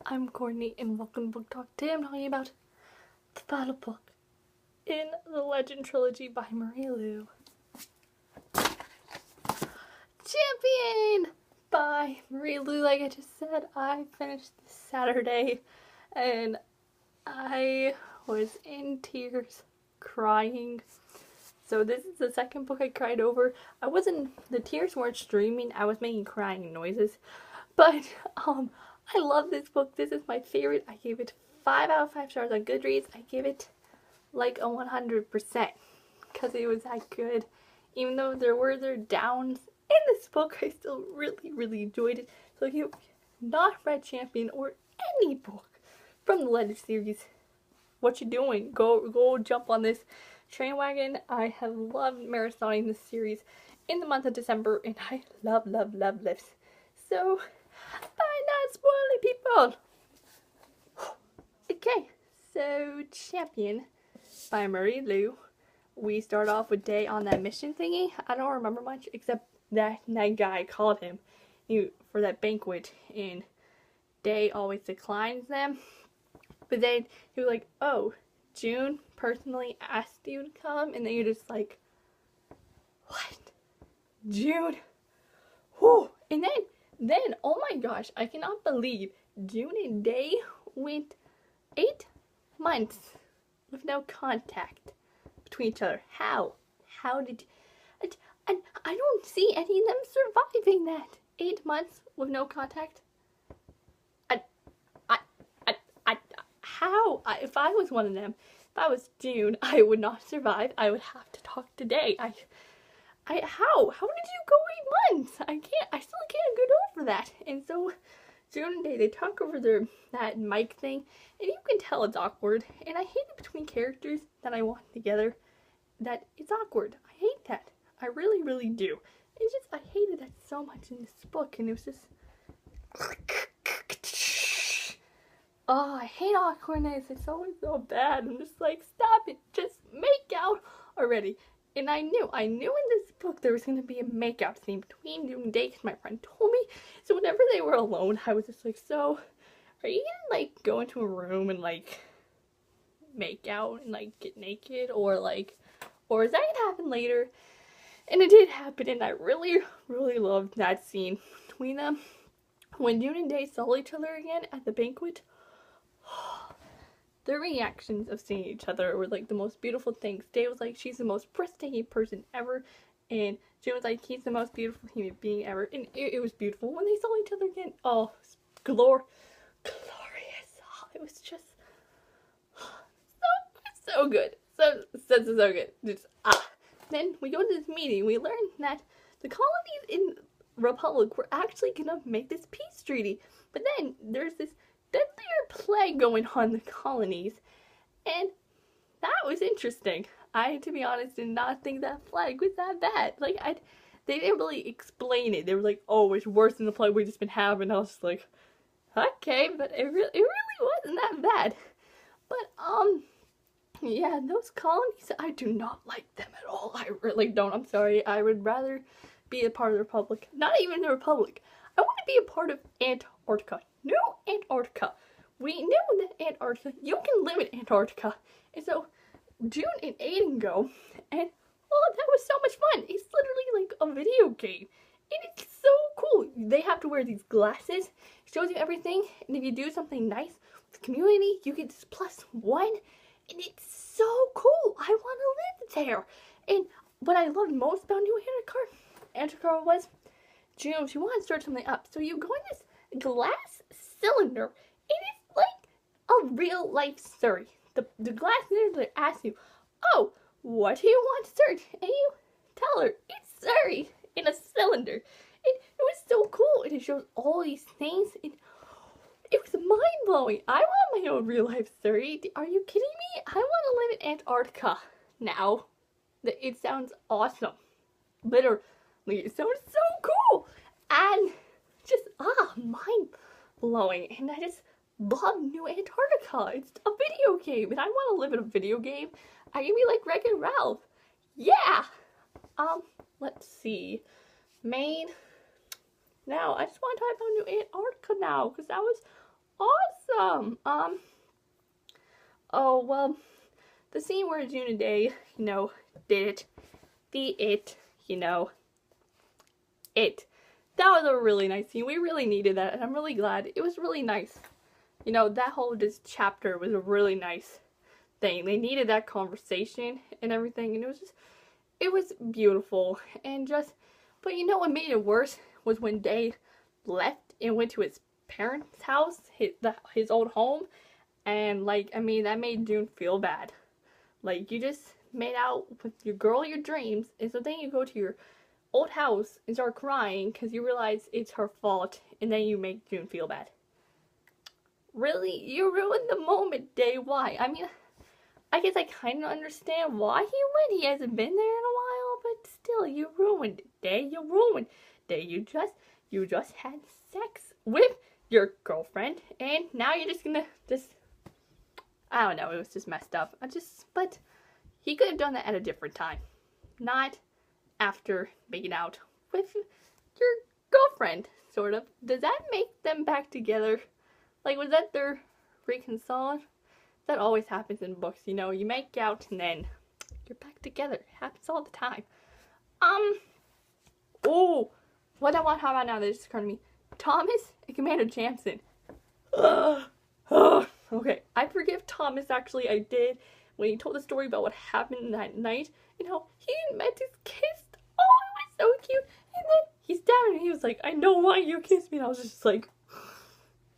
I'm Courtney and welcome to Book Talk. Today I'm talking about the final book in the Legend Trilogy by Marie Lu. Champion by Marie Lu. Like I just said, I finished this Saturday and I was in tears, crying. So this is the second book I cried over. The tears weren't streaming, I was making crying noises. But I love this book. This is my favorite. I gave it 5 out of 5 stars on Goodreads. I give it like a 100% because it was that good. Even though there were their downs in this book, I still really enjoyed it. So if you've not read Champion or any book from the Legend series, what you doing? Go jump on this train wagon. I have loved marathoning this series in the month of December, and I love this. So by not spoiling people. Okay, so Champion by Marie Lu. We start off with Day on that mission thingy. I don't remember much except that guy called him for that banquet, and Day always declines them. But then he was like, oh, June personally asked you to come, and then you're just like, what? June? Whew. And then, oh my gosh, I cannot believe June and Day went 8 months with no contact between each other. How? How did you, and I don't see any of them surviving that 8 months with no contact. How? If I was one of them, if I was June, I would not survive. I would have to talk to Day. How did you go 8 months? I still can't get over that. And so, June and Day, they talk over that mic thing, and you can tell it's awkward. And I hate it between characters that I want together, that it's awkward. I hate that. I really do. It's just, I hated that so much in this book, and it was just, oh, I hate awkwardness. It's always so bad. I'm just like, stop it. Just make out already. And I knew in this book there was going to be a makeout scene between June and Day because my friend told me. So whenever they were alone, I was just like, so, are you going to, like, go into a room and, like, make out and, like, get naked? Or is that going to happen later? And it did happen, and I really loved that scene between them. When June and Day saw each other again at the banquet, their reactions of seeing each other were like the most beautiful things. Day was like, she's the most breathtaking person ever, and June was like, he's the most beautiful human being ever, and it was beautiful when they saw each other again. Oh, glorious. Oh, it was just so good. So good. Just, Then we go to this meeting. We learn that the colonies in Republic were actually gonna make this peace treaty, but then there's this deadlier plague going on in the colonies, and that was interesting. I, to be honest, did not think that plague was that bad. Like, they didn't really explain it. They were like, oh, it's worse than the plague we've just been having. I was just like, okay, but it really wasn't that bad. But, yeah, those colonies, I do not like them at all. I really don't. I'm sorry. I would rather be a part of the Republic. Not even the Republic. I want to be a part of Antarctica. No, Antarctica. We know that Antarctica, you can live in Antarctica. And so, June and Aiden go, and oh, that was so much fun. It's literally like a video game. And it's so cool. They have to wear these glasses. It shows you everything. And if you do something nice with the community, you get this +1. And it's so cool. I want to live there. And what I loved most about New Antarctica was, June, she wanted to start something up. So you go in this glass cylinder. It is like a real life Surrey. The glass cylinder asks you, oh, what do you want to search? And you tell her, it's Surrey in a cylinder. It was so cool. And it shows all these things. It was mind-blowing. I want my own real-life Surrey. Are you kidding me? I want to live in Antarctica now. It sounds awesome. Literally, it sounds so cool. And just, mind-blowing. And I just love New Antarctica. It's a video game, and I want to live in a video game. I can be like Wreck-It Ralph. Yeah! Let's see. Maine. Now, I just want to talk about New Antarctica now, because that was awesome. awesome. Oh, well, the scene where June and Day, did it. It. That was a really nice scene. We really needed that, and I'm really glad. It was really nice. That whole just chapter was a really nice thing. They needed that conversation and everything, and it was beautiful. And but what made it worse was when Day left and went to his parents' house, his old home, and that made June feel bad. You just made out with your girl of your dreams, and so then you go to your old house and start crying because you realize it's her fault, and then you make June feel bad. Really? You ruined the moment, Day. Why? I guess I kind of understand why he went. He hasn't been there in a while, but still, you ruined it, Day. You ruined Day. You just had sex with your girlfriend, and now you're just gonna I don't know, it was just messed up. But he could have done that at a different time. Not after making out with your girlfriend, sort of. Does that make them back together? Was that their reconciled? That always happens in books, you make out and then you're back together. It happens all the time. Oh, what I want, how about now, that just occurred to me. Thomas and Commander Jamson. Okay, I forgive Thomas, actually, I did, when he told the story about what happened that night. He and Mantis kissed. Oh, it was so cute. And then he stabbed me, and he was like, I know why you kissed me. And I was just like,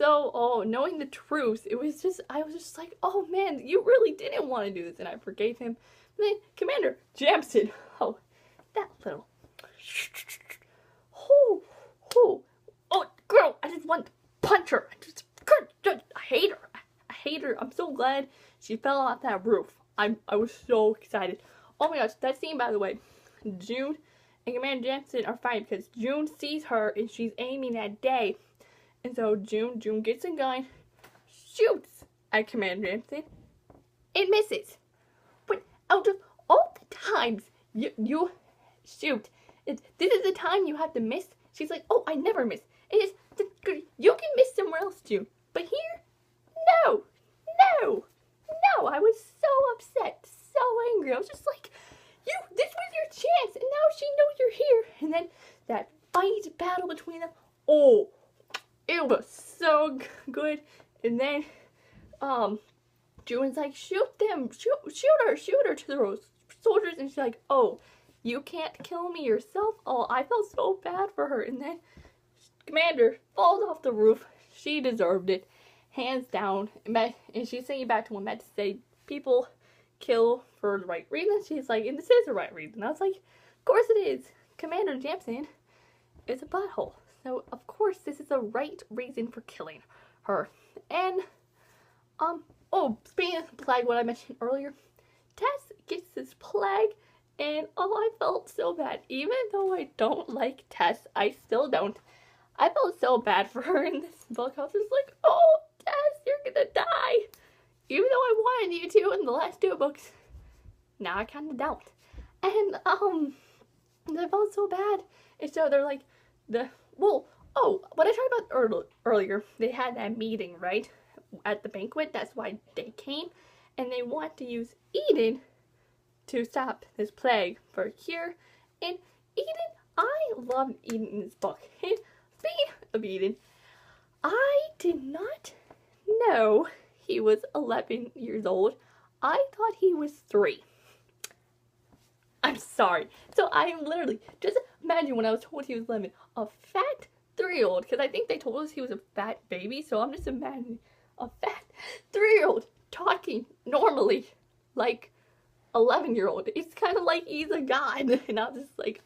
knowing the truth, I was just like, oh man, you really didn't want to do this, and I forgave him. And then Commander Jamson, that little, oh, girl, I just want to punch her. I hate her. I'm so glad she fell off that roof. I was so excited. Oh my gosh, that scene, by the way, June and Commander Jamson are fighting because June sees her and she's aiming at Day. And so June gets a gun, shoots at Commander Jamson, and misses. But out of all the times you shoot, this is the time you have to miss. She's like, oh, I never miss. You can miss somewhere else, June. But here, no. I was so upset, so angry. I was just like, this was your chance, and now she knows you're here. And then that fight battle between them, oh, it was so good. And then, June's like, shoot them, shoot her to those soldiers. And she's like, oh, you can't kill me yourself? Oh, I felt so bad for her. And then Commander falls off the roof. She deserved it, hands down. And she's saying back to what Matt said, people kill for the right reason. She's like, and this is the right reason. I was like, of course it is. Commander Jamson is a butthole. So, of course, this is the right reason for killing her. And, speaking of plague, what I mentioned earlier, Tess gets this plague, and I felt so bad. Even though I don't like Tess, I still don't. I felt so bad for her in this book. I was just like, oh, Tess, you're gonna die. Even though I wanted you to in the last two books, now I kind of don't. And, I felt so bad. And so they're like, what I talked about earlier, they had that meeting, right, at the banquet. That's why they came, and they want to use Eden to stop this plague for cure. And Eden, I love Eden in this book. And speaking of Eden, I did not know he was 11 years old. I thought he was 3. I'm sorry. So I am literally, just imagine when I was told he was 11, a fat 3-year-old, because I think they told us he was a fat baby, so I'm just imagining a fat 3-year-old talking normally like 11-year-old. It's kind of like he's a god, and I was just like,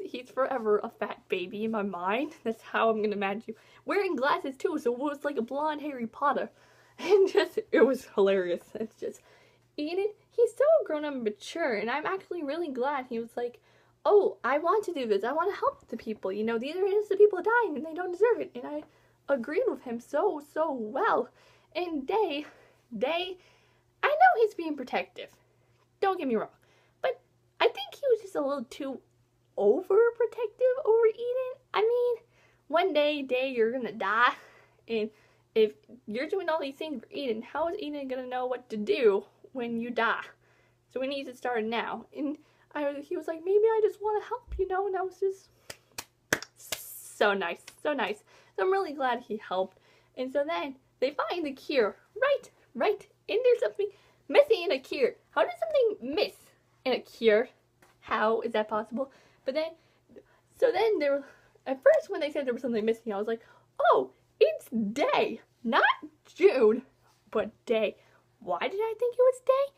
he's forever a fat baby in my mind. That's how I'm gonna imagine you. Wearing glasses too, so it was like a blonde Harry Potter. And it was hilarious. It's just, Eden, he's so grown up and mature, and I'm actually really glad he was like, oh, I want to do this. I want to help the people. These are innocent people dying, and they don't deserve it. And I agreed with him so well. And Day, I know he's being protective. Don't get me wrong. But I think he was just a little too overprotective over Eden. I mean, one day, you're gonna die, and if you're doing all these things for Eden, how is Eden gonna know what to do when you die? So we need to start now. And he was like, maybe I just want to help, you know, and I was just so nice, so nice. So I'm really glad he helped. And so then they find the cure, right, and there's something missing in a cure. How does something miss in a cure? How is that possible? But then, so then there were, at first when they said there was something missing, I was like, oh, it's Day, not June, but Day. Why did I think it was Day?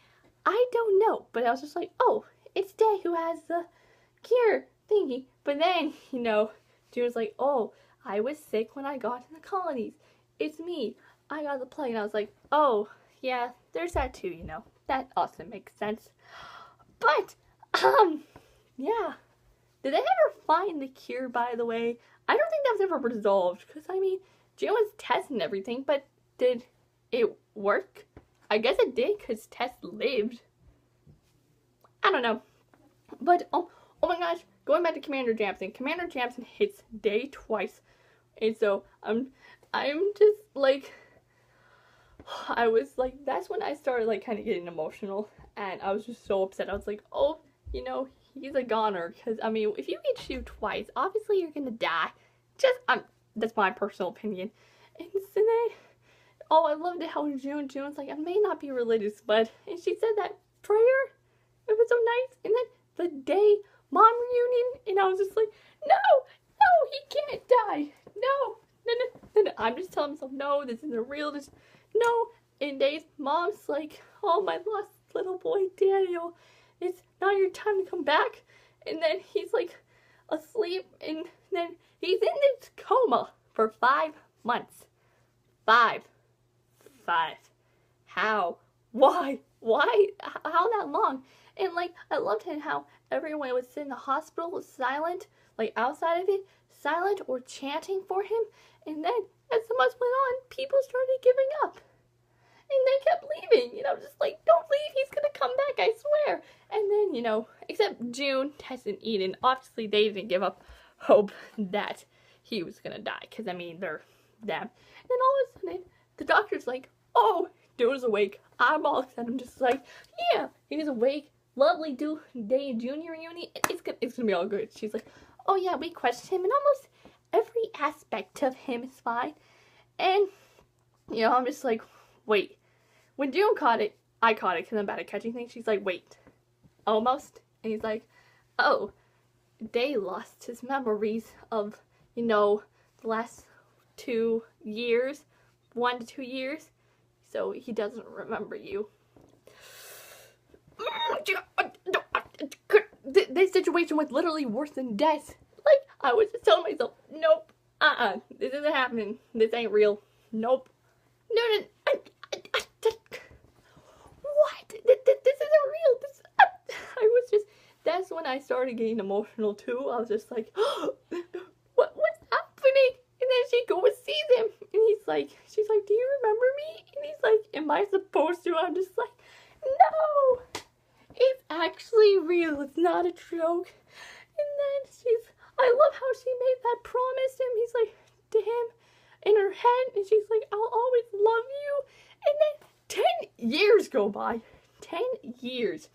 I don't know, but I was just like, oh, it's Day who has the cure thingy. But then, you know, June was like, oh, I was sick when I got to the colonies. It's me. I got the plague. And I was like, oh, yeah, there's that too, you know. That also makes sense. But, yeah. Did they ever find the cure, by the way? I don't think that was ever resolved. Because, I mean, June was testing everything, but did it work? I guess it did, because Tess lived. I don't know. But, oh my gosh, going back to Commander Jamson. Commander Jamson hits Day twice. And so, I'm just, like, I was, like, that's when I started, like, kind of getting emotional. And I was just so upset. I was like, oh, you know, he's a goner. Because, I mean, if you get shoot twice, obviously you're gonna die. That's my personal opinion. And so then, oh, I loved it how June's like, I may not be religious, but, and she said that prayer. It was so nice. And then the Day mom reunion, and I was just like, no, he can't die. No. I'm just telling myself, no, this isn't real. No. And Day's mom's like, oh, my lost little boy Daniel, it's not your time to come back. And then he's like asleep, and then he's in this coma for 5 months. 5. How? Why? How that long? And like, I loved it how everyone was in the hospital was silent, like outside of it, silent or chanting for him. And then as the months went on, people started giving up. And they kept leaving. And I was just like, don't leave, he's gonna come back, I swear. And then, you know, except June, Tess, and Eden, obviously they didn't give up hope that he was gonna die. Because, I mean, they're them. And then all of a sudden, the doctor's like, oh, June's awake. I'm all excited. I'm just like, yeah, he's awake. Lovely Day and Junior reunion. It's gonna be all good. She's like, oh yeah, we questioned him, and almost every aspect of him is fine. And, you know, I'm just like, wait. When June caught it, I caught it because I'm bad at catching things. She's like, wait, almost? And he's like, oh, Day lost his memories of, you know, the last 2 years, 1 to 2 years. So he doesn't remember you. This situation was literally worse than death. Like, I was just telling myself, nope, this isn't happening. This ain't real. Nope. No. What? This isn't real. I was just, that's when I started getting emotional too. I was just like, what's happening? And then she goes sees him, and she's like, do you remember me? And he's like, am I supposed to? I'm just like, no, it's actually real. It's not a joke. And then I love how she made that promise to him. He's like, to him, in her head, and she's like, I'll always love you. And then 10 years go by. 10 years.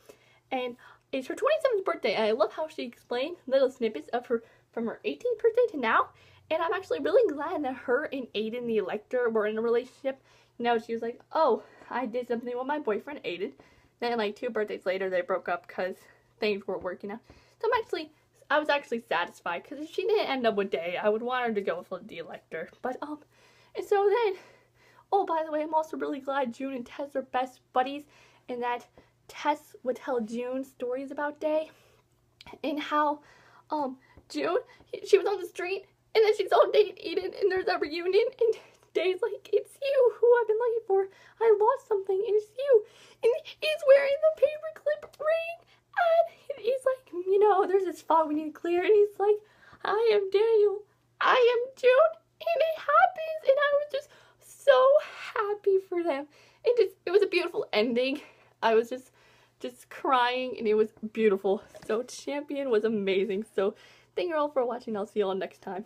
And it's her 27th birthday, and I love how she explained little snippets of her from her 18th birthday to now. And I'm actually really glad that her and Aiden the Elector were in a relationship. You know, she was like, oh, I did something with my boyfriend Aiden. Then like 2 birthdays later, they broke up because things weren't working out. So I was actually satisfied, because if she didn't end up with Day, I would want her to go with the Elector. But, and so then, oh, by the way, I'm also really glad June and Tess are best buddies, and that Tess would tell June stories about Day, and how, June, she was on the street, and then she saw Day and Eden, and there's a reunion, and Day's like, it's you who I've been looking for. I lost something, and it's you. And he's wearing the paperclip ring, and he's like, you know, there's this fog we need to clear, and he's like, I am Daniel, I am June, and it happens, and I was just so happy for them. And it was a beautiful ending. I was just crying, and it was beautiful. So Champion was amazing. So thank you all for watching. I'll see you all next time.